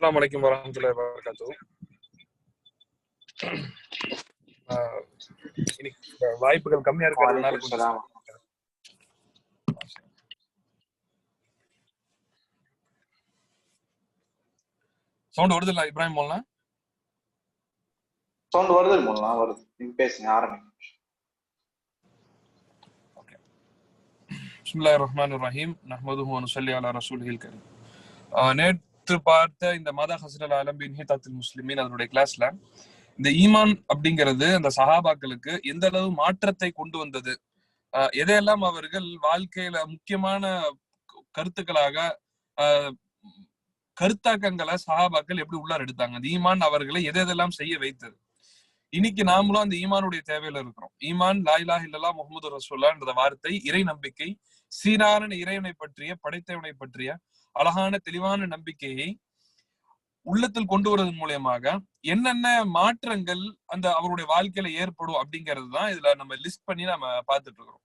அஸ்ஸலாமு அலைக்கும் வரஹ்மத்துல்லாஹி வபரகாத்துஹு. இன்னைக்கு வாய்ப்புகள் கம்மியா இருக்கிறதுனால கொஞ்சம் சவுண்ட் வருது இல்ல இப்ராஹிம் மௌலானா? சவுண்ட் வருது மௌலானா, வருது. நீங்க பேசுங்க, ஆரம்பிங்க. ஓகே. பிஸ்மில்லாஹிர் ரஹ்மானிர் ரஹீம். நஹ்மதுஹு வ நுஸல்லி அலா ரசூலிஹில் கரீம். நேற்று பார்த்த இந்த மாதா ஹஸ்ரல் ஆலம் பின் ஹிதாத்துல் முஸ்லிமீன் அதனுடைய கிளாஸ்ல இந்த ஈமான் அப்படிங்கிறது அந்த சஹாபாக்களுக்கு எந்த அளவு மாற்றத்தை கொண்டு வந்தது, எதையெல்லாம் அவர்கள் வாழ்க்கையில முக்கியமான கருத்துக்களாக கருத்தாக்கங்களை சஹாபாக்கள் எப்படி உள்ளார் எடுத்தாங்க, அந்த ஈமான் அவர்களை எதெல்லாம் செய்ய வைத்தது. இன்னைக்கு நாமளும் அந்த ஈமானுடைய தேவையில இருக்கிறோம். ஈமான் லா இலாஹ இல்லல்லாஹ் முஹம்மது ரசூலுல்லாஹ் என்ற வார்த்தை இறை நம்பிக்கை, சீரான இறைவனை பற்றிய படைத்தவனை பற்றிய அழகான தெளிவான நம்பிக்கையை உள்ளத்தில் கொண்டு வருவதன் மூலமாக என்னென்ன மாற்றங்கள் அந்த அவருடைய வாழ்க்கையில ஏற்படும் அப்படிங்கிறது தான் இதுல நம்ம லிஸ்ட் பண்ணி நம்ம பார்த்துட்டு இருக்கிறோம்.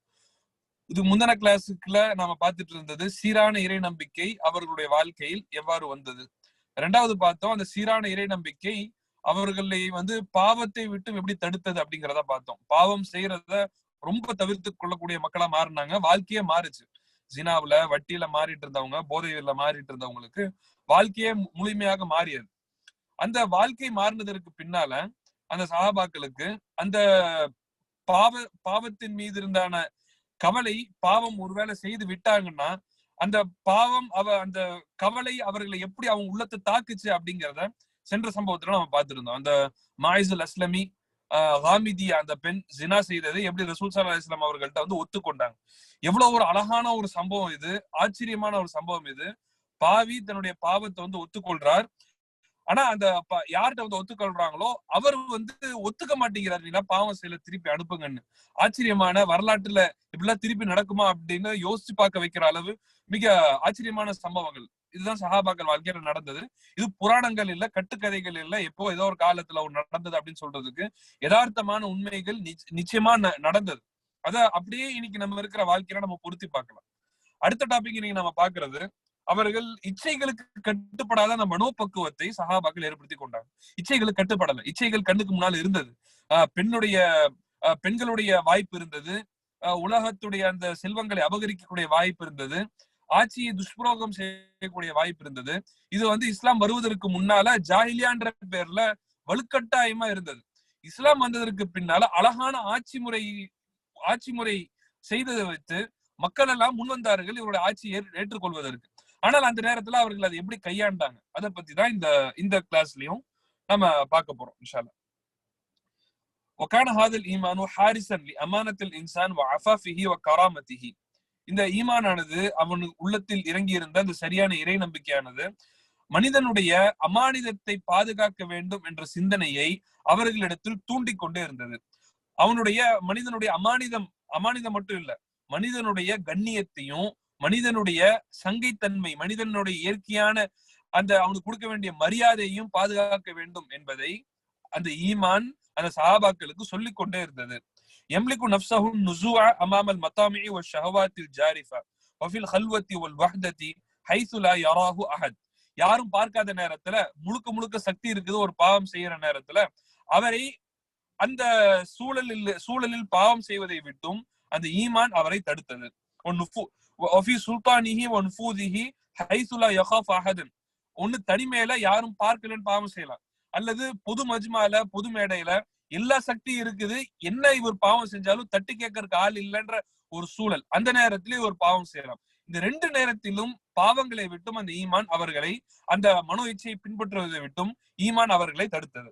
இது முந்தின கிளாஸுக்குள்ள நாம பார்த்துட்டு இருந்தது சீரான இறை நம்பிக்கை அவர்களுடைய வாழ்க்கையில் எவ்வாறு வந்தது. ரெண்டாவது பார்த்தோம் அந்த சீரான இறை நம்பிக்கை அவர்களை பாவத்தை விட்டு எப்படி தடுத்தது அப்படிங்கிறத பார்த்தோம். பாவம் செய்யறத ரொம்ப தவிர்த்து கொள்ளக்கூடிய மக்களா மாறினாங்க, வாழ்க்கையே மாறுச்சு. ஜினாவுல வட்டியில மாறிட்டு இருந்தவங்க, போதையில மாறிட்டு இருந்தவங்களுக்கு வாழ்க்கையே முழுமையாக மாறியது. அந்த வாழ்க்கை மாறினதற்கு பின்னால அந்த சஹாபாக்களுக்கு அந்த பாவத்தின் மீது இருந்தான கவலை, பாவம் ஒருவேளை செய்து விட்டாங்கன்னா அந்த பாவம் அந்த கவலை அவர்களை எப்படி அவங்க உள்ளத்தை தாக்குச்சு அப்படிங்கிறத சென்ற சம்பவத்துல நம்ம பார்த்திருந்தோம். அந்த மாயிசுல் அஸ்லமி ஹாமிதியா அந்த பெண் ஜினா செய்ததை எப்படி ரசூல் ஸல்லல்லாஹு அலைஹி வஸல்லம் அவர்கள்ட்ட ஒத்துக்கொண்டாங்க. எவ்வளவு ஒரு அழகான ஒரு சம்பவம் இது, ஆச்சரியமான ஒரு சம்பவம் இது. பாவி தன்னுடைய பாவத்தை ஒத்துக்கொள்றார். ஆனா அந்த யார்கிட்ட ஒத்துக்கொள்றாங்களோ அவர் ஒத்துக்க மாட்டேங்கிறார், நீங்க பாவம் செய்யல திருப்பி அனுப்புங்கன்னு. ஆச்சரியமான வரலாற்றுல இப்படிலாம் திருப்பி நடக்குமா அப்படின்னு யோசிச்சு பார்க்க வைக்கிற அளவு மிக ஆச்சரியமான சம்பவங்கள். இதுதான் சஹாபாக்கள் வாழ்க்கையில நடந்தது. இது புராணங்கள் இல்ல, கட்டுக்கதைகள் இல்ல, எப்போ ஏதோ ஒரு காலத்துல நடந்தது அப்படின்னு சொல்றதுக்கு யதார்த்தமான உண்மைகள் நிச்சயமா நடந்தது. அத அப்படியே இன்னைக்கு நம்ம இருக்கிற வாழ்க்கையில நம்ம பொருத்தி பார்க்கலாம். அடுத்த டாபிக் இன்னைக்கு நம்ம பாக்குறது, அவர்கள் இச்சைகளுக்கு கட்டுப்படாத அந்த மனோபக்குவத்தை சஹாபாக்கள் ஏற்படுத்தி கொண்டாங்க. இச்சைகளுக்கு கட்டுப்படல, இச்சைகள் கண்ணுக்கு முன்னால் இருந்தது. பெண்களுடைய வாய்ப்பு இருந்தது, உலகத்துடைய அந்த செல்வங்களை அபகரிக்கக்கூடிய வாய்ப்பு இருந்தது, ஆட்சியை துஷ்பிரயோகம் செய்யக்கூடிய வாய்ப்பு இருந்தது. இது இஸ்லாம் வருவதற்கு முன்னால ஜாஹிலியான்ற பேர்ல வலுக்கட்டாயமா இருந்தது. இஸ்லாம் வந்ததற்கு பின்னால அழகான ஆட்சி முறை செய்ததை வைத்து மக்கள் எல்லாம் முன்வந்தார்கள் இவருடைய ஆட்சியை ஏற்றுக்கொள்வதற்கு. ஆனால் அந்த நேரத்துல அவர்கள் அதை எப்படி கையாண்டாங்க அதை பத்தி தான் இந்த கிளாஸ்லயும் நம்ம பார்க்க போறோம் இன்ஷா அல்லாஹ். وكان هذا الإيمان حارسا لأمانة الإنسان وعفافه وكرامته. இந்த ஈமானானது அவன் உள்ளத்தில் இறங்கி இருந்த அந்த சரியான இறை நம்பிக்கையானது மனிதனுடைய அமானிதத்தை பாதுகாக்க வேண்டும் என்ற சிந்தனையை அவர்களிடத்தில் தூண்டிக் கொண்டே இருந்தது. மனிதனுடைய அமானிதம் மட்டும் இல்ல, மனிதனுடைய கண்ணியத்தையும் மனிதனுடைய சங்கைத்தன்மை, மனிதனுடைய இயற்கையான அந்த அவனுக்கு கொடுக்க வேண்டிய மரியாதையையும் பாதுகாக்க வேண்டும் என்பதை அந்த ஈமான் அந்த சஹாபாக்களுக்கு சொல்லிக் கொண்டே இருந்தது. يملك نفسه النزوع امام المطامع والشهوات الجارفه وفي الخلوه والوحده حيث لا يراه احد. யாரும் பார்க்காத நேரத்துல முழுக்க சக்தி இருக்குது ஒரு பாவம் செய்யற நேரத்துல அவரை அந்த சூழலில் பாவம் செய்வதை விட்டும் அந்த ஈமான் அவரை தடுத்தது. ஒன்னு தனிமையில யாரும் பார்க்கலன்னு பாவம் செய்யலாம், அல்லது பொது மஜ்மால பொது மேடையில எல்லா சக்தியும் இருக்குது, என்ன இவர் பாவம் செஞ்சாலும் தட்டி கேட்கறதுக்கு ஆள் இல்லைன்ற ஒரு சூழல், அந்த நேரத்திலே ஒரு பாவம் செய்யலாம். இந்த ரெண்டு நேரத்திலும் பாவங்களை விட்டும் அந்த ஈமான் அவர்களை, அந்த மனோ இச்சையை பின்பற்றுவதை விட்டும் ஈமான் அவர்களை தடுத்தது.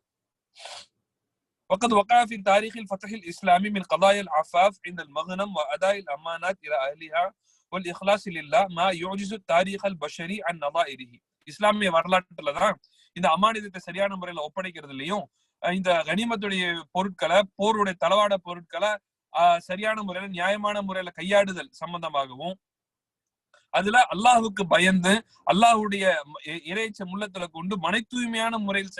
وقد وقع في تاريخ الفتح الإسلامي من قضايا العفاف عند المغنم وأداء الأمانات إلى أهلها والإخلاص لله ما يعجز التاريخ البشري عن نظائره. இஸ்லாமிய வரலாற்றுலதான் இந்த அமானிதத்தை சரியான முறையில ஒப்படைக்கிறதுலயும், இந்த கனிமத்துடைய பொருட்களை, போருடைய தளவாட பொருட்களை சரியான முறையில நியாயமான முறையில கையாடுதல் சம்பந்தமாகவும், அதுல அல்லாஹுக்கு பயந்து அல்லாஹுடைய இறைச்ச உள்ளத்துல கொண்டு மனை தூய்மையான முறையில்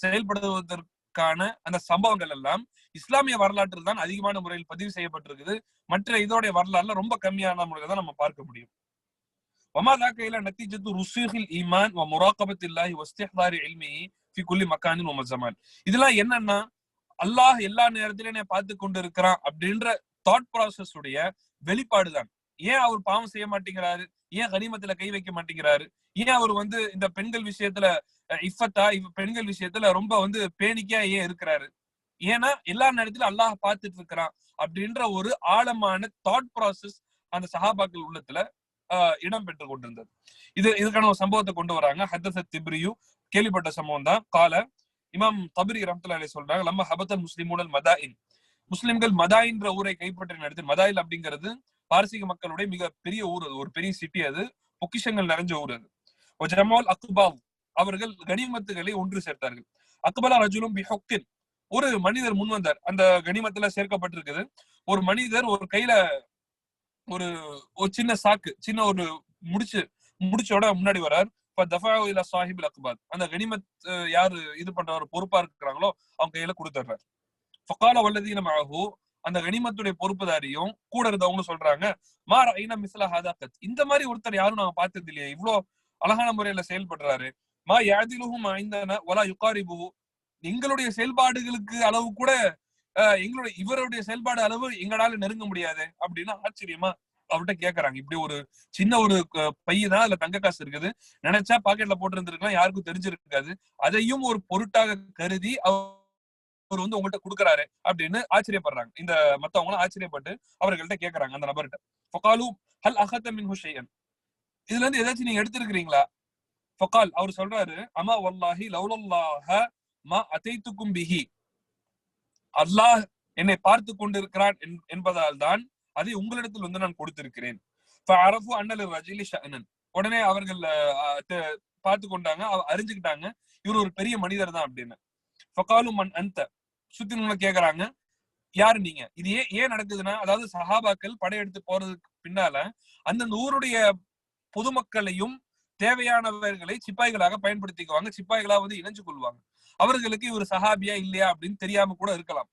செயல்படுவதற்கான அந்த சம்பவங்கள் எல்லாம் இஸ்லாமிய வரலாற்றில் தான் அதிகமான முறையில் பதிவு செய்யப்பட்டிருக்குது. மற்ற இதோடைய வரலாறுல ரொம்ப கம்மியான முறையில தான் நம்ம பார்க்க முடியும். وما ذاك إلا نتيجة رسوخ الإيمان ومراقبة الله واستحضار علمه في كل مكان وزمان. இதெல்லாம் என்னன்னா அல்லாஹ் எல்லா நேரத்திலும் பார்த்து கொண்டு இருக்கிறான் அப்படின்ற தாட் ப்ராசஸ் உடைய வெளிப்பாடுதான். ஏன் அவர் பாவம் செய்ய மாட்டேங்கிறாரு, ஏன் கனிமத்துல கை வைக்க மாட்டேங்கிறாரு, ஏன் அவர் இந்த பெண்கள் விஷயத்துல பெண்கள் விஷயத்துல ரொம்ப பேணிக்கா ஏன் இருக்கிறாரு, ஏன்னா எல்லா நேரத்திலும் அல்லாஹ் பார்த்துட்டு இருக்கிறான் அப்படின்ற ஒரு ஆழமான தாட் ப்ராசஸ் அந்த சஹாபாக்கள் உள்ளத்துல இடம் பெற்று கொண்டிருந்தது. இதுக்கான ஒரு சம்பவத்தை கொண்டு வராங்க. ஹதஸத் திப்ரியு, கேள்விப்பட்ட சம்பவம் தான். கால இமாம் தபரி ரஹ்மத்துல்லாஹி அலைஹி சொல்றாங்க, லம்ம ஹபத்தல் முஸ்லிமூனல் மதாயின், முஸ்லிம்கள் மதாயின்ற ஊரை கைப்பற்றின நேரத்தில், மதாயில் அப்படிங்கிறது பாரசீக மக்களுடைய மிக பெரிய ஊர், ஒரு பெரிய சிட்டி, அது பொக்கிஷங்கள் நிறைஞ்ச ஊர் அது. ஜமால் அக்பால், அவர்கள் கனிமத்துகளை ஒன்று சேர்த்தார்கள். அக்பலா ரஜுலும் பிஹுக்கின், ஒரு மனிதர் முன் வந்தார். அந்த கனிமத்துல சேர்க்கப்பட்டிருக்குது. ஒரு மனிதர் ஒரு கையில ஒரு சின்ன சாக்கு, சின்ன ஒரு முடிச்சோட முன்னாடி வர்றார். அந்த கனிமத் யாரு இது பண்ற பொறுப்பா இருக்கிறாங்களோ அவங்க கையில கொடுத்துறாரு. ஃபகால வல்லதீன மஅஹு, அந்த கனிமத்துடைய பொறுப்புதாரியும் கூட இருந்தவங்களும் சொல்றாங்க, மா ரஅய்னா மிஸ்ல ஹாதா கத், இந்த மாதிரி ஒருத்தர் யாரும் நாங்க பார்த்தது இல்லையே, இவ்வளவு அழகான முறையில செயல்படுறாரு. மா யாதிலுஹு மைந்தன வலா யுகாரிபுஹு, எங்களுடைய செயல்பாடுகளுக்கு அளவு கூட இவருடைய செயல்பாடு அளவு எங்களால நெருங்க முடியாது அப்படின்னு ஆச்சரியமா அவர்கிட்ட கேக்குறாங்க. இப்படி ஒரு சின்ன ஒரு பையதான், அதுல தங்க காசு இருக்குது, நினைச்சா பாக்கெட்ல போட்டு இருந்திருக்கலாம், யாருக்கும் தெரிஞ்சிருக்காது, அதையும் ஒரு பொருட்டாக கருதி அவர் உங்கள்கிட்ட கொடுக்குறாரு அப்படின்னு ஆச்சரியப்படுறாங்க. இந்த மத்தவங்களும் ஆச்சரியப்பட்டு அவர்கள்ட்ட கேக்குறாங்க அந்த நபர்கிட்ட. ஃபகாலு ஹல் அஹத மின்ஹு ஷைஅன், இதுல இருந்து ஏதாச்சும் நீங்க எடுத்திருக்கிறீங்களா? ஃபகால், அவர் சொல்றாரு, அமா வல்லாஹி லௌலல்லாஹ மா அதைத்துக்கும் பிஹி, அல்லாஹ் என்னை பார்த்து கொண்டிருக்கிறான் என்பதால் தான் அதை உங்களிடத்தில் நான் கொடுத்திருக்கிறேன். உடனே அவர்கள் பார்த்து கொண்டாங்க, அறிஞ்சுக்கிட்டாங்க இவர் ஒரு பெரிய மனிதர் தான் அப்படின்னு. சுத்தி கேக்குறாங்க, யாரு நீங்க, இது ஏன் நடக்குதுன்னா, அதாவது சஹாபாக்கள் படையெடுத்து போறதுக்கு பின்னால அந்தந்த ஊருடைய பொதுமக்களையும் தேவையானவர்களை சிப்பாய்களாக பயன்படுத்திக்குவாங்க, சிப்பாய்களா இணைஞ்சு கொள்வாங்க. அவர்களுக்கு இவர் சஹாபியா இல்லையா அப்படின்னு தெரியாம கூட இருக்கலாம்.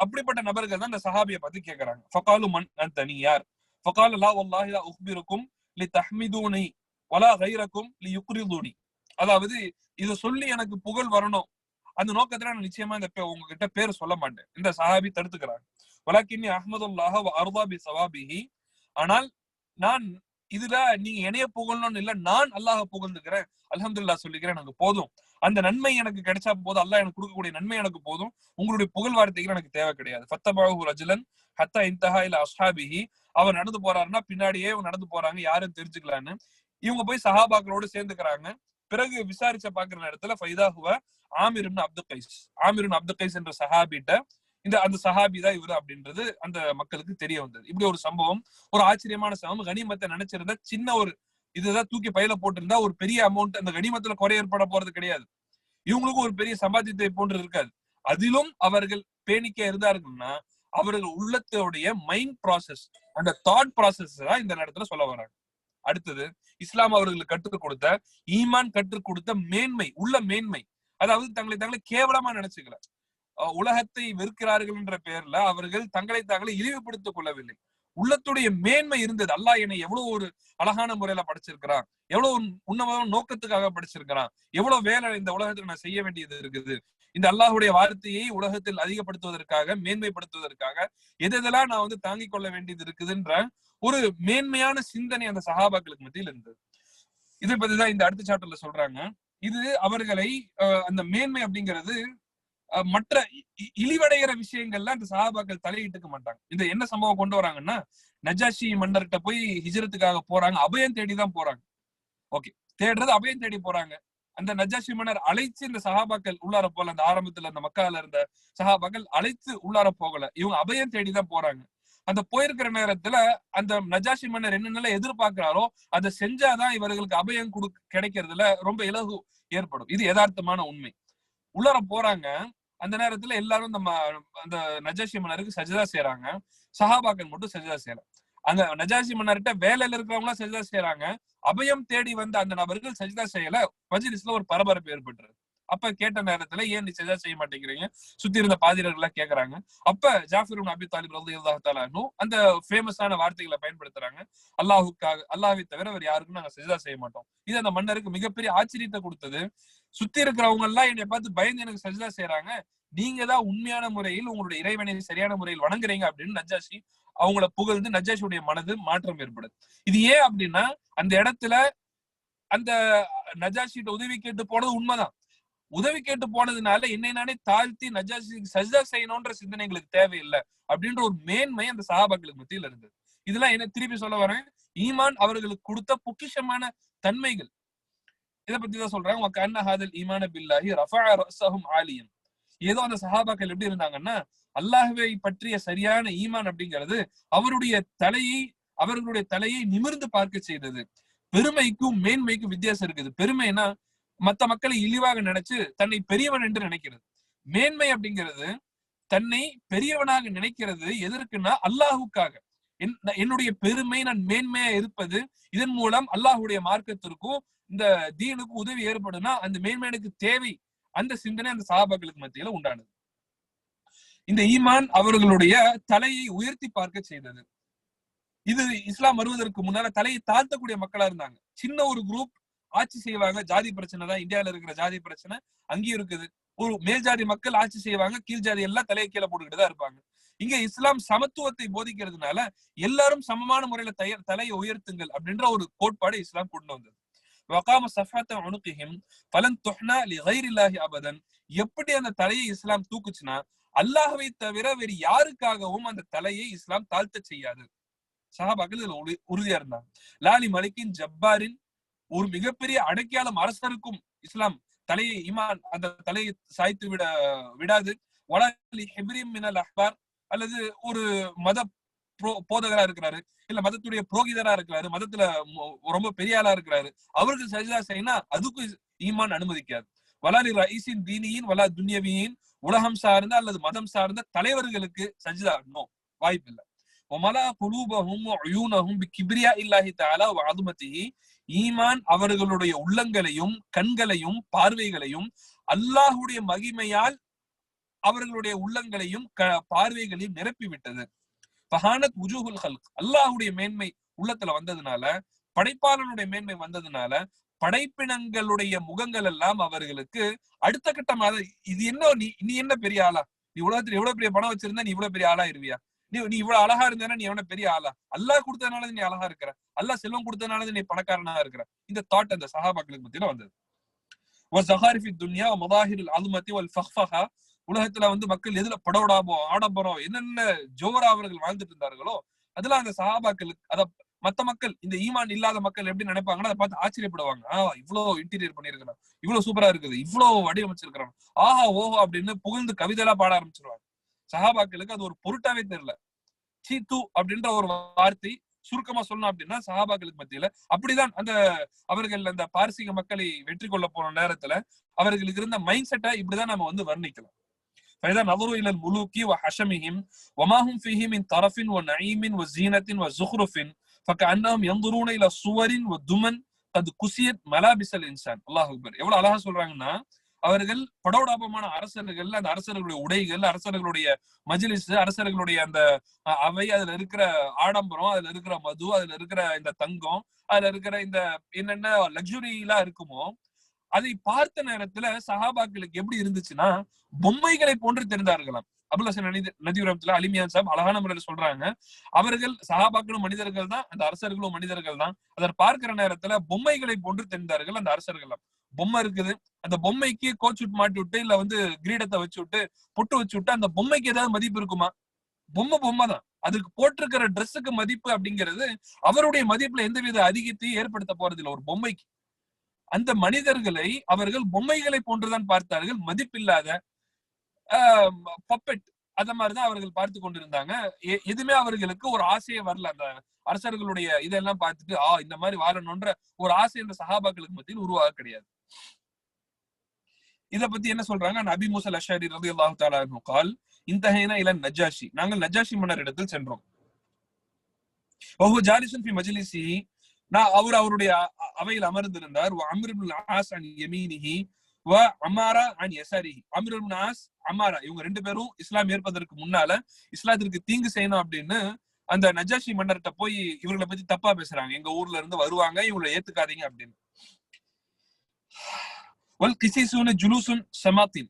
அப்படிப்பட்ட நபர்கள் தான் இந்த சஹாபியை பத்தி கேக்குறாங்க. ஃபகாலு மன் அன்த, நீ யார்? ஃபகால லா வல்லாஹி லா உக்பிருக்கும் லிதஹ்மிதுனி வலா கைரக்கும் லியுக்ரிதுனி, அதாவது இத சொல்லி எனக்கு புகழ் வரணும், அந்த நோக்கத்துல நான் நிச்சயமா உங்ககிட்ட பேர் சொல்ல மாட்டேன். இந்த சஹாபி தடுத்துக்கிறாங்க. வலக்கின்னி அஹ்மதுல்லாஹ வ அர்தா பி ஸவாபிஹி, ஆனால் நான் இதுல நீங்க என்னைய புகழணும்னு இல்ல, நான் அல்லாஹ் புகழ்ந்துக்கிறேன், அல்ஹம்துலில்லாஹ் சொல்லிக்கிறேன், எனக்கு போதும், அந்த நன்மை எனக்கு கிடைச்சா போதும், அல்லாஹ் எனக்கு கொடுக்கக்கூடிய நன்மை எனக்கு போதும், உங்களுடைய புகழ் வார்த்தைகள் எனக்கு தேவை கிடையாது. ஃபத்தபஹு ரஜுலன் ஹத்தா இன்தஹா இலா அஸ்ஹாபிஹி, அவர் நடந்து போறாருன்னா பின்னாடியே நடந்து போறாங்க, யாரும் தெரிஞ்சுக்கலான்னு. இவங்க போய் சஹாபாக்களோடு சேர்ந்துக்கிறாங்க. பிறகு விசாரிச்ச பாக்குற நேரத்துல ஃபைதா ஹுவ ஆமிர் இப்னு அப்துல் கைஸ், ஆமிர் இப்னு அப்துல் கைஸ் என்ற சஹாபிட்ட அந்த சஹாபி தான் இவரு அப்படின்றது அந்த மக்களுக்கு தெரிய வந்தது. இப்படி ஒரு சம்பவம், ஒரு ஆச்சரியமான சம்பவம். கனிமத்தை நினைச்சிருந்தா சின்ன ஒரு இதுதான் தூக்கி பையில போட்டிருந்தா ஒரு பெரிய அமௌண்ட் அந்த கனிமத்துல குறை ஏற்பட போறது கிடையாது, இவங்களுக்கும் ஒரு பெரிய சம்பாத்தியத்தை போன்று இருக்காது. அதிலும் அவர்கள் பேணிக்க இருந்தார்கள்னா அவர்கள் உள்ளத்தோடைய மைண்ட் ப்ராசஸ், அந்த தாட் ப்ராசஸ் தான் இந்த நேரத்துல சொல்ல வராங்க. அடுத்தது இஸ்லாம் அவர்களுக்கு கற்றுக் கொடுத்த, ஈமான் கற்றுக் கொடுத்த மேன்மை, உள்ள மேன்மை, அதாவது தங்களை கேவலமா நினைச்சுக்கல, உலகத்தை வெறுக்கிறார்கள் என்ற பெயர்ல அவர்கள் தங்களை தாங்களே இழிவுபடுத்திக் கொள்ளவில்லை. உள்ளத்துடைய மேன்மை இருந்தது. அல்லாஹ் என்னை எவ்வளவு ஒரு அழகான முறையில படைச்சிருக்கிறான், எவ்வளவு உன்னதமான நோக்கத்துக்காக படைச்சிருக்கிறான், எவ்வளவு வேலை இந்த உலகத்துல நான் செய்ய வேண்டியது இருக்குது, இந்த அல்லாஹுடைய வார்த்தையை உலகத்தில் அதிகப்படுத்துவதற்காக, மேன்மைப்படுத்துவதற்காக எதெல்லாம் நான் தாங்கிக் கொள்ள வேண்டியது இருக்குதுன்ற ஒரு மேன்மையான சிந்தனை அந்த சஹாபாக்களுக்கு மத்தியில் இருந்தது. இதை பத்திதான் இந்த அடுத்த சாப்டர்ல சொல்றாங்க. இது அவர்களை அந்த மேன்மை அப்படிங்கிறது மற்ற இழிவடைகிற விஷயங்கள்ல அந்த சஹாபாக்கள் தலையிட்டுக்க மாட்டாங்க. இந்த என்ன சம்பவம் கொண்டு வராங்கன்னா, நஜாஷி மன்னர்கிட்ட போய் ஹிஜ்ரத்துக்காக போறாங்க, அபயம் தேடிதான் போறாங்க. ஓகே, தேடுறது அபயம் தேடி போறாங்க. அந்த நஜாஷி மன்னர் அழைச்சு இந்த சஹாபாக்கள் உள்ளார போல, அந்த ஆரம்பத்துல அந்த மக்கால இருந்த சஹாபாக்கள் அழைத்து உள்ளார போகல, இவங்க அபயம் தேடிதான் போறாங்க. அந்த போயிருக்கிற நேரத்துல அந்த நஜாஷி மன்னர் என்னென்ன எதிர்பார்க்கிறாரோ அதை செஞ்சாதான் இவர்களுக்கு அபயம் கிடைக்கிறதுல ரொம்ப இலகு ஏற்படும். இது யதார்த்தமான உண்மை. உள்ளார போறாங்க, அந்த நேரத்துல எல்லாரும் அந்த நஜாஷி மன்னருக்கு சஜதா செய்யறாங்க, சஹாபாக்கள் மட்டும் சஜதா செய்யல. அங்க நஜாஷி மன்னர்கிட்ட வேலையில இருக்கிறவங்க சஜதா செய்யறாங்க, அபயம் தேடி வந்த அந்த நபர்கள் சஜதா செய்யல. மஜ்லிஸ்ல ஒரு பரபரப்பு ஏற்பட்டுருது. அப்ப கேட்ட நேரத்துல ஏன் நீ சஜா செய்ய மாட்டேங்கிறீங்க, சுத்தி இருந்த பாதிரர்கள் எல்லாம் கேக்குறாங்க. அப்ப ஜாஃபர் இப்னு அபி தாலிப் ரலியல்லாஹு தஆலா அன்ஹு அந்த ஃபேமஸான வார்த்தைகளை பயன்படுத்துறாங்க. அல்லாஹ்வுக்காக, அல்லாஹ்வை தவிர வேற யாருக்கும் நாங்க சஜா செய்ய மாட்டோம். இது அந்த மன்னருக்கு மிகப்பெரிய ஆச்சரியத்தை கொடுத்தது. சுத்தி இருக்கிறவங்க எல்லாம் என்னை பார்த்து பயந்து எனக்கு சஜதா செய்யறாங்க, நீங்க தான் உண்மையான முறையில் உங்களுடைய இறைவனை சரியான முறையில் வணங்குறீங்க அப்படின்னு நஜ்ஜாஷி அவங்கள புகழ்ந்து நஜ்ஜாஷியுடைய மனது மாற்றம் ஏற்படுது. இது ஏன் அப்படின்னா அந்த இடத்துல அந்த நஜ்ஜாஷிட்ட உதவி கேட்டு போனது உண்மைதான். உதவி கேட்டு போனதுனால என்னை நானே தாழ்த்தி நஜ்ஜாஷிக்கு சஜ்தா செய்யணும்ன்ற சிந்தனை எங்களுக்கு தேவையில்லை அப்படின்ற ஒரு மேன்மை அந்த சஹாபாக்களுக்கு மத்தியில் இருந்தது. இதெல்லாம் என்ன திருப்பி சொல்ல வரேன், ஈமான் அவர்களுக்கு கொடுத்த பொக்கிஷமான தன்மைகள். இதை பத்தி தான் சொல்றாங்க. ஏதோ அந்த சஹாபாக்கள் எப்படி இருந்தாங்கன்னா, அல்லாஹ்வை பற்றிய சரியான ஈமான் அப்படிங்கிறது அவர்களுடைய தலையை நிமிர்ந்து பார்க்க செய்தது. பெருமைக்கும் மேன்மைக்கும் வித்தியாசம் இருக்குது. பெருமைனா மத்த மக்களை இழிவாக நினைச்சு தன்னை பெரியவன் என்று நினைக்கிறது. மேன்மை அப்படிங்கிறது தன்னை பெரியவனாக நினைக்கிறது எதற்குன்னா அல்லாஹுக்காக. என்னுடைய பெருமை, நான் மேன்மையா இருப்பது, இதன் மூலம் அல்லாஹுடைய மார்க்கத்திற்கும் இந்த தீனுக்கும் உதவி ஏற்படும்னா அந்த மேன்மைக்கு தேவை. அந்த சிந்தனை அந்த சஹாபாக்களுக்கு மத்தியில உண்டானது. இந்த ஈமான் அவர்களுடைய தலையை உயர்த்தி பார்க்க செய்தது. இது இஸ்லாம் வருவதற்கு முன்னால தலையை தாழ்த்தக்கூடிய மக்களா இருந்தாங்க. சின்ன ஒரு குரூப் ஆட்சி செய்வாங்க. ஜாதி பிரச்சனை தான் இந்தியாவில இருக்கிற ஜாதி பிரச்சனை அங்கேயும் இருக்குது. ஒரு மேல் ஜாதி மக்கள் ஆட்சி செய்வாங்க, கீழ் ஜாதி எல்லாம் தலையை கீழே போட்டுக்கிட்டு தான் இருப்பாங்க. இங்க இஸ்லாம் சமத்துவத்தை போதிக்கிறதுனால எல்லாரும் சமமான முறையில தலையை உயர்த்துங்கள் அப்படின்ற ஒரு கோட்பாடு இஸ்லாம் கொண்டு வந்தது. எப்படி அந்த தலையை இஸ்லாம் தூக்குச்சுன்னா அல்லாஹ்வை தவிர வேறு யாருக்காகவும் அந்த தலையை இஸ்லாம் தாழ்த்த செய்யாது. சஹாபாக்கள் இதுல உறுதியா இருந்தாங்க. லாலி மலிக்கின் ஜப்பாரின் ஒரு மிகப்பெரிய அடக்கியாளம் அரசருக்கும் இஸ்லாம் தலையை ஈமான் அந்த தலையை சாய்த்து விடாது. வலாலி ஹிப்ரிம் மினல் அஹ்பார் அல்லது ஒரு மத போதகரா இருக்கிறாரு, இல்ல மதத்துடைய புரோகிதரா இருக்கிறாரு, மதத்துல ரொம்ப பெரிய ஆளா இருக்கிறாரு, அவருக்கு சஜ்தா செய்யணும் அதுக்கும் ஈமான் அனுமதிக்காது. வலாலி ரஈசின் தீனியின் வலா துன்யவியின் உலகம் சார்ந்த அல்லது மதம் சார்ந்த தலைவர்களுக்கு சஜ்தா வாய்ப்பு இல்லை. ஈமான் அவர்களுடைய உள்ளங்களையும் கண்களையும் பார்வைகளையும் அல்லாஹுடைய மகிமையால் அவர்களுடைய உள்ளங்களையும் பார்வைகளையும் நிரப்பிவிட்டது. அல்லாஹுடைய மேன்மை உள்ளத்துல வந்ததுனால, படைப்பாளனுடைய மேன்மை வந்ததுனால படைப்பினங்களுடைய முகங்கள் எல்லாம் அவர்களுக்கு அடுத்த கட்டமாக இது என்ன, நீ என்ன பெரிய ஆளா, நீ உலகத்துல எவ்வளவு பெரிய பணம் வச்சிருந்தா நீ இவ்வளவு பெரிய ஆளா இருவியா, நீ இவ்வளவு அழகா இருந்தேன்னா நீ எவ்வளவு பெரிய ஆளா, அல்லாஹ் கொடுத்ததுனால நீ அழகா இருக்கிற, அல்லாஹ் செல்வம் கொடுத்ததுனால நீ பணக்காரனா இருக்கிற, இந்த தாட் அந்த சஹாபாக்களுக்கு மத்தியில வந்தது. உலகத்துல மக்கள் எதுல படோடாபம் ஆடம்பரம் என்னென்ன ஜோரா அவர்கள் வாழ்ந்துட்டு இருந்தார்களோ அதெல்லாம் அந்த சஹாபாக்களுக்கு, அத மத்த மக்கள் இந்த ஈமான் இல்லாத மக்கள் எப்படி நினைப்பாங்கன்னா அதை பார்த்து ஆச்சரியப்படுவாங்க. இவ்வளவு இன்டீரியர் பண்ணிருக்கிறான், இவ்வளவு சூப்பரா இருக்குது, இவ்வளவு வடிவமைச்சிருக்கிறான், ஆஹா ஓஹோ அப்படின்னு புகழ்ந்து கவிதையெல்லாம் பாட ஆரம்பிச்சிருவாங்க. சஹாபாக்களுக்கு அது ஒரு பொருட்டாவே தெரியல. சீத்து அப்படின்ற ஒரு வார்த்தை சுருக்கமா சொல்லணும் அப்படின்னா சஹாபாக்களுக்கு மத்தியில அப்படிதான் அவர்கள் அந்த பாரசீக மக்களை வெற்றி கொள்ள போன நேரத்துல அவர்களுக்கு இருந்த மைண்ட் செட்டை இப்படிதான் நம்ம வர்ணிக்கலாம். فإذا نظروا إلى الملوك وحشمهم وما هم فيه من طرف ونعيم وزينة وزخرف فكأنهم ينظرون إلى صور ودمن قد كسيت ملابس الإنسان. الله أكبر. எவ்வளவு அழகா சொல்றாங்கன்னா, அவர்கள் படோடாபமான அரசர்கள், அந்த அரசர்களுடைய உடைகள், அரசர்களுடைய மஜ்லிஸ், அரசர்களுடைய அந்த அவை, அதுல இருக்கிற ஆடம்பரம், அதுல இருக்கிற மது, அதுல இருக்கிற இந்த தங்கம், அதுல இருக்கிற இந்த என்னென்ன லக்ஸுரி எல்லாம் இருக்குமோ அதை பார்த்த நேரத்துல சஹாபாக்களுக்கு எப்படி இருந்துச்சுன்னா பொம்மைகளை போன்று தெரிந்தார்களாம். அபுல் ஹசன் நதியுரத்துல அலிமியான் சாப் அழகான முறையில சொல்றாங்க, அவர்கள் சஹாபாக்களும் மனிதர்கள் தான், அந்த அரசர்களும் மனிதர்கள் தான், அதை பார்க்கிற நேரத்துல பொம்மைகளை போன்று தெரிந்தார்கள் அந்த அரசர்கள். பொம்மை இருக்குது, அந்த பொம்மைக்கு கோச்சுட் மாட்டி விட்டு இல்ல கிரீடத்தை வச்சு விட்டு பொட்டு வச்சு விட்டு அந்த பொம்மைக்கு ஏதாவது மதிப்பு இருக்குமா? பொம்மை தான். அதுக்கு போட்டிருக்கிற ட்ரெஸ்ஸுக்கு மதிப்பு அப்படிங்கிறது அவருடைய மதிப்புல எந்தவித அதிகத்தையும் ஏற்படுத்த போறது இல்லை ஒரு பொம்மைக்கு. அந்த மனிதர்களை அவர்கள் பொம்மைகளை போன்றுதான் பார்த்தார்கள், மதிப்பில்லாத பப்பெட் அத மாதிரிதான் அவர்கள் பார்த்து கொண்டிருந்தாங்க. எதுவுமே அவர்களுக்கு ஒரு ஆசையே வரல. அந்த அரசர்களுடைய இதெல்லாம் பார்த்துட்டு இந்த மாதிரி வாழணும்ன்ற ஒரு ஆசை இந்த சஹாபாக்களுக்கு மத்தியில் உருவாக கிடையாது. இத பத்தி என்ன சொல்றாங்க, நபி மூஸா அல்-அஷ்அரி ரலியல்லாஹு தஆலா அன்ஹு قال انتهينا الى النجاشي, நாங்கள் நஜாஷி மன்னர் இடத்தில் சென்றோம். وهو جالس في مجلسه, அவருடைய அவையில் அமர்ந்திருந்தார். அம்ர் இப்னு அல் ஆஸ் அன் யமீனிஹி அமாரா அண்ட் யசாரி. அம்ர் இப்னு ஆஸ், அமாரா இவங்க 2 பேரும் இஸ்லாம் ஏற்பதற்கு முன்னால இஸ்லாத்திற்கு தீங்கு செய்யணும் அப்படின்னு அந்த நஜாஷி மன்னர்கிட்ட போய் இவர்களை பத்தி தப்பா பேசுறாங்க. எங்க ஊர்ல இருந்து வருவாங்க, இவங்களை ஏத்துக்காதீங்க அப்படின்னு. ஜுலூசுன் சமாத்தின்.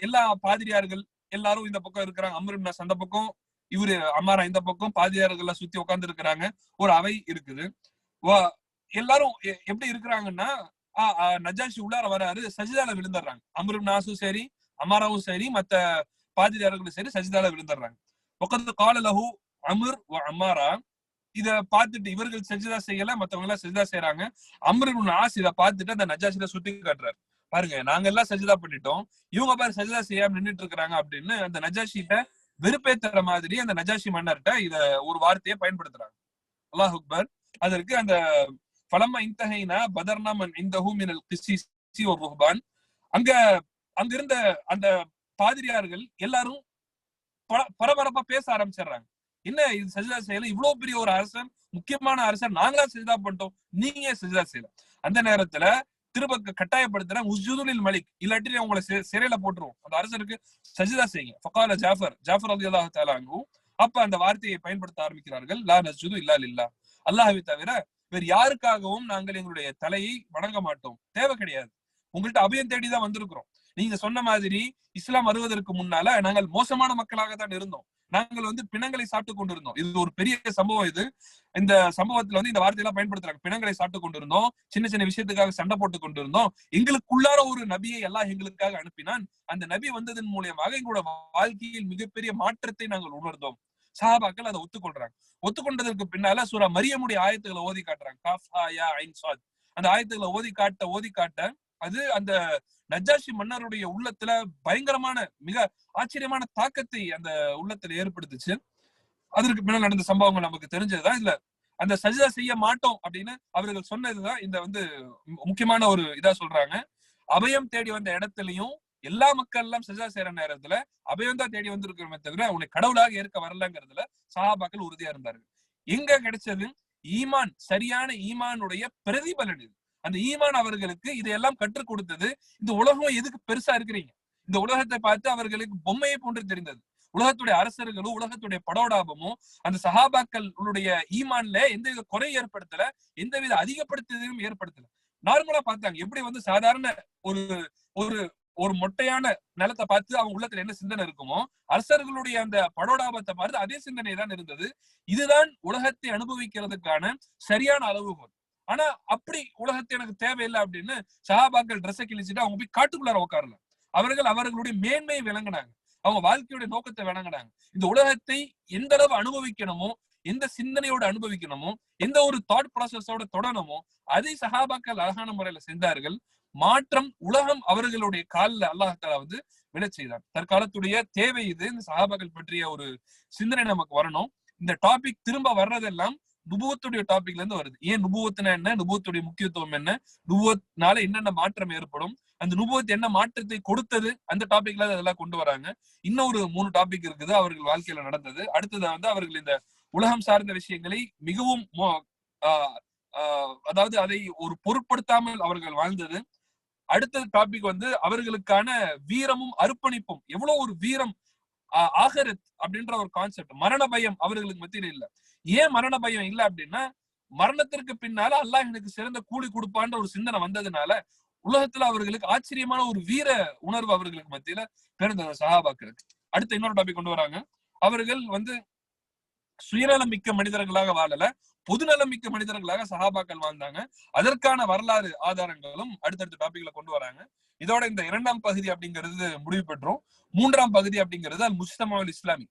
எல்லா பாதிரியார்கள் எல்லாரும் இந்த பக்கம் இருக்கிறாங்க. அம்ர் இப்னு ஆஸ் அந்த பக்கம், இவரு அமாரா இந்த பக்கம், பாதிரியார்கள் சுத்தி உட்கார்ந்து இருக்கிறாங்க. ஒரு அவை இருக்குது. எல்லாரும் எப்படி இருக்கிறாங்கன்னா, நஜாஷி உள்ளார வராரு, சஜிதால விழுந்துடுறாங்க. அம்ர் இப்னு ஆஸும் சரி, அமாராவும் சரி, மத்த பாதிரியார்களும் சரி சஜிதால விழுந்துடுறாங்க. வகத் கால லஹு அம்ர் வ அமாரா. இத பார்த்துட்டு இவர்கள் சஜிதா செய்யல, மத்தவங்க எல்லாம் சஜிதா செய்யறாங்க. அம்ர் இப்னு ஆஸ் இத பார்த்துட்டு அந்த நஜாஷில சுத்தி காட்டுறாரு. பாருங்க, நாங்க எல்லாம் சஜிதா பண்ணிட்டோம், இவங்க பாரு சஜிதா செய்யாம நின்றுட்டு இருக்காங்க அப்படின்னு அந்த நஜாஷிட்ட வெறுப்பேத்துற மாதிரி அந்த நஜாஷி மன்னர்கிட்ட இத ஒரு வார்த்தையை பயன்படுத்துறாங்க. அல்லாஹ் அக்பர். அதற்கு அந்த ஃபலம்மா இன்தஹைனா பதர்னா மன் இன்தஹு மினல் கிஸ்ஸிஸி வ ருஹ்பான். அங்க இருந்த அந்த பாதிரியார்கள் எல்லாரும் பரபரப்பா பேச ஆரம்பிச்சிடுறாங்க. என்ன இது சஜிதா செய்யல, இவ்வளவு பெரிய ஒரு அரசன், முக்கியமான அரசன், நாங்களா சஜிதா பண்ணிட்டோம், நீங்க சஜிதா செய்யல. அந்த நேரத்துல திரும்ப கட்டாயப்படுத்துறாங்க, உஸ்ஜுதுலில் மலிக், இல்லாட்டி உங்களை சிறையில போட்டுருவோம், அந்த அரசருக்கு சஜிதா செய்யுங்க. ஃபகால ஜாஃபர் ரலியல்லாஹு தஆலா அன்ஹு. அப்ப அந்த வார்த்தையை பயன்படுத்த ஆரம்பிக்கிறார்கள். லா நஸ்ஜுது இல்லா லில்லாஹ். அல்லாஹ்வை தவிர வேறு யாருக்காகவும் நாங்கள் எங்களுடைய தலையை வணங்க மாட்டோம், தேவை கிடையாது. உங்கள்கிட்ட அபயம் தேடிதான் வந்திருக்கிறோம். நீங்க சொன்ன மாதிரி இஸ்லாம் வருவதற்கு முன்னால நாங்கள் மோசமான மக்களாக தான் இருந்தோம். நாங்கள் பிணங்களை சாப்பிட்டு கொண்டிருந்தோம். இது ஒரு பெரிய சம்பவம். இந்த சம்பவத்துல இந்த வார்த்தையெல்லாம் பயன்படுத்துறாங்க. பிணங்களை சாப்பிட்டு கொண்டிருந்தோம், சின்ன சின்ன விஷயத்துக்காக சண்டை போட்டு கொண்டிருந்தோம். எங்களுக்குள்ளார ஒரு நபியை எல்லாம் எங்களுக்காக அனுப்பினான். அந்த நபி வந்ததன் மூலியமாக எங்களோட வாழ்க்கையில் மிகப்பெரிய மாற்றத்தை நாங்கள் உணர்ந்தோம். சஹாபாக்கள் அதை ஒத்துக்கொள்றாங்க. ஒத்துக்கொண்டதற்கு பின்னால சூரா மரியமுடைய ஆயத்துக்களை ஓதி காட்டுறாங்க. காஃப் ஹா யா ஐன் ஸாத். அந்த ஆயத்துக்களை ஓதி காட்ட அது அந்த நஜாஷி மன்னருடைய உள்ளத்துல பயங்கரமான, மிக ஆச்சரியமான தாக்கத்தை அந்த உள்ளத்துல ஏற்படுத்துச்சு. அதற்கு பின்னால் நடந்த சம்பவங்கள் நமக்கு தெரிஞ்சதுதான். இதுல அந்த சஜிதா செய்ய மாட்டோம் அப்படின்னு அவர்கள் சொன்னதுதான் இந்த முக்கியமான ஒரு இதா சொல்றாங்க. அபயம் தேடி வந்த இடத்துலயும் எல்லா மக்கள் எல்லாம் சஜிதா செய்யற நேரத்துல அபயம் தான் தேடி வந்திருக்கிறோமே தவிர உன்னை கடவுளாக ஏற்க வரலங்கிறதுல சஹாபாக்கள் உறுதியா இருந்தார்கள். எங்க கிடைச்சது? ஈமான், சரியான ஈமானுடைய பிரதிபலன் இது. அந்த ஈமான் அவர்களுக்கு இதையெல்லாம் கற்றுக் கொடுத்தது. இந்த உலகம் எதுக்கு பெருசா இருக்கிறீங்க, இந்த உலகத்தை பார்த்து அவர்களுக்கு பொம்மையை போன்று தெரிந்தது. உலகத்துடைய அரசர்களும் உலகத்துடைய படோடாபமும் அந்த சஹாபாக்களுடைய ஈமான்ல எந்தவித குறை ஏற்படுத்தல, எந்தவித அதிகப்படுத்துதலும் ஏற்படுத்தல. நார்மலா பார்த்தாங்க. எப்படி சாதாரண ஒரு ஒரு ஒரு மொட்டையான நிலத்தை பார்த்து அவங்க உள்ளத்துல என்ன சிந்தனை இருக்குமோ, அரசர்களுடைய அந்த படோடாபத்தை பார்த்து அதே சிந்தனை தான் இருந்தது. இதுதான் உலகத்தை அனுபவிக்கிறதுக்கான சரியான அளவுகோல். ஆனா அப்படி உலகத்தை எனக்கு தேவையில்லை அப்படின்னு சஹாபாக்கள் ட்ரெஸ்ஸை கிழிச்சுட்டு அவங்க போய் காட்டுக்குள்ளார உட்காரல. அவர்களுடைய மேன்மையை விளங்கினாங்க, அவங்க வாழ்க்கையுடைய நோக்கத்தை விளங்கினாங்க. இந்த உலகத்தை எந்த அளவு அனுபவிக்கணுமோ, எந்த சிந்தனையோட அனுபவிக்கணுமோ, எந்த ஒரு தாட் ப்ராசஸோட தொடரணுமோ அதை சஹாபாக்கள் அழகான முறையில செஞ்சார்கள். மாற்றம் உலகம் அவர்களுடைய காலில் அல்லாஹ் தஆலா விழச் செய்தார். தற்காலத்துடைய தேவை இது. இந்த சஹாபாக்கள் பற்றிய ஒரு சிந்தனை நமக்கு வரணும். இந்த டாபிக் திரும்ப வர்றதெல்லாம் நுபுவத்துடைய டாபிக்ல இருந்து வருது. ஏன் நுபுவத்துனா என்ன, நுபுவத்துடைய முக்கியத்துவம் என்ன, நுபுவத்னால என்னென்ன மாற்றம் ஏற்படும், அந்த நுபுவத் என்ன மாற்றத்தை கொடுத்தது, அந்த டாபிக்ல அதெல்லாம் கொண்டு வராங்க. இன்னொரு 3 டாபிக் இருக்குது அவர்கள் வாழ்க்கையில நடந்தது. அடுத்தது அவர்கள் இந்த உலகம் சார்ந்த விஷயங்களை மிகவும் அதாவது அதை ஒரு பொருட்படுத்தாமல் அவர்கள் வாழ்ந்தது. அடுத்த டாபிக் அவர்களுக்கான வீரமும் அர்ப்பணிப்பும். எவ்வளவு ஒரு வீரம், ஆகரத் அப்படின்ற ஒரு கான்செப்ட், மரண பயம் அவர்களுக்கு மத்தியில இல்ல. ஏன் மரண பயம் இல்ல அப்படின்னா, மரணத்திற்கு பின்னால அல்லாஹ் எனக்கு சிறந்த கூலி கொடுப்பான்ற ஒரு சிந்தனை வந்ததுனால உலகத்துல அவர்களுக்கு ஆச்சரியமான ஒரு வீர உணர்வு அவர்களுக்கு மத்தியில பிறந்த சஹாபாக்களுக்கு. அடுத்த இன்னொரு டாபிக் கொண்டு வராங்க. அவர்கள் சுயநலம் மிக்க மனிதர்களாக வாழல, பொதுநலம் மிக்க மனிதர்களாக சஹாபாக்கள் வாழ்ந்தாங்க. அதற்கான வரலாறு ஆதாரங்களும் அடுத்தடுத்த டாபிக்ல கொண்டு வராங்க. இதோட இந்த 2ஆம் பகுதி அப்படிங்கிறது முடிவு பெற்றோம். 3ஆம் பகுதி அப்படிங்கிறது அல் முஜ்தமாவுல் இஸ்லாமி,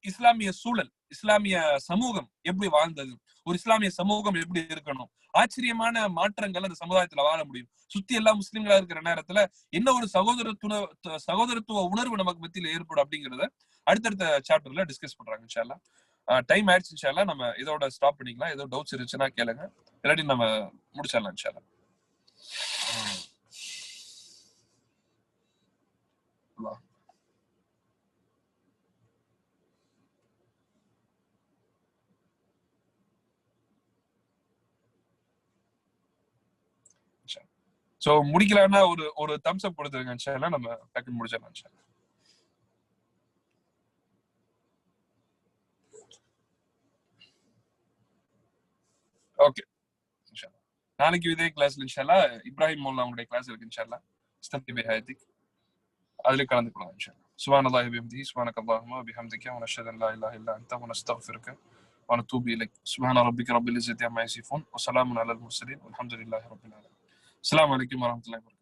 இஸ்லாமிய சூழல், இஸ்லாமிய சமூகம் எப்படி வாழ்ந்தது, ஒரு இஸ்லாமிய சமூகம் எப்படி இருக்கணும், ஆச்சரியமான மாற்றங்கள் அந்த சமுதாயத்துல வாழ முடியும். சுத்தி எல்லாம் முஸ்லிம்களா இருக்கிற நேரத்துல என்ன ஒரு சகோதரத்துவ உணர்வு நமக்கு மத்தியில ஏற்படும் அப்படிங்கறத அடுத்தடுத்த சாப்டர்ல டிஸ்கஸ் பண்றாங்க. இன்ஷா அல்லாஹ் டைம் ஆயிடுச்சு. இன்ஷா அல்லாஹ் நம்ம இதோட ஸ்டாப் பண்ணிக்கலாம். ஏதோ டவுட்ஸ் இருந்துச்சுன்னா கேளுங்க, இல்லாட்டி நம்ம முடிச்சிடலாம். இன்ஷா அல்லாஹ். Ciao. சோ முடிக்கலன்னா ஒரு தம்ஸ் அப் கொடுத்துருங்க இன்ஷால்லா, நம்ம டக்குன்னு முடிச்சிடலாம் இன்ஷால்லா. ஓகே இன்ஷால்லா. நாளைக்கு இதே கிளாஸ்ல இன்ஷால்லா இப்ராஹிம் மௌலா அவங்களுடைய கிளாஸ் இருக்கு இன்ஷால்லா. இஸ்தஃபி பிஹாயத்திக், அதுல கலந்துக்கலாம் இன்ஷால்லா. சுப்ஹானல்லாஹி வபிஹம்திஹி சுப்ஹானக்கல்லாஹும்ம வபிஹம்திக வ நஷ்ஹது அன் லா இலாஹ இல்லா அன்த வ நஸ்தக்ஃபிருக வ நதூபு இலைக். சுப்ஹான ரப்பிக ரப்பில் இஸ்ஸத்தி அம்மா யசிஃபூன் வ ஸலாமுன் அலல் முர்ஸலீன் வல்ஹம்துலில்லாஹி ரப்பில் ஆலமீன். அஸ்ஸலாமு அலைக்கும் வரஹ்மத்துல்லாஹி வபரகாத்துஹு.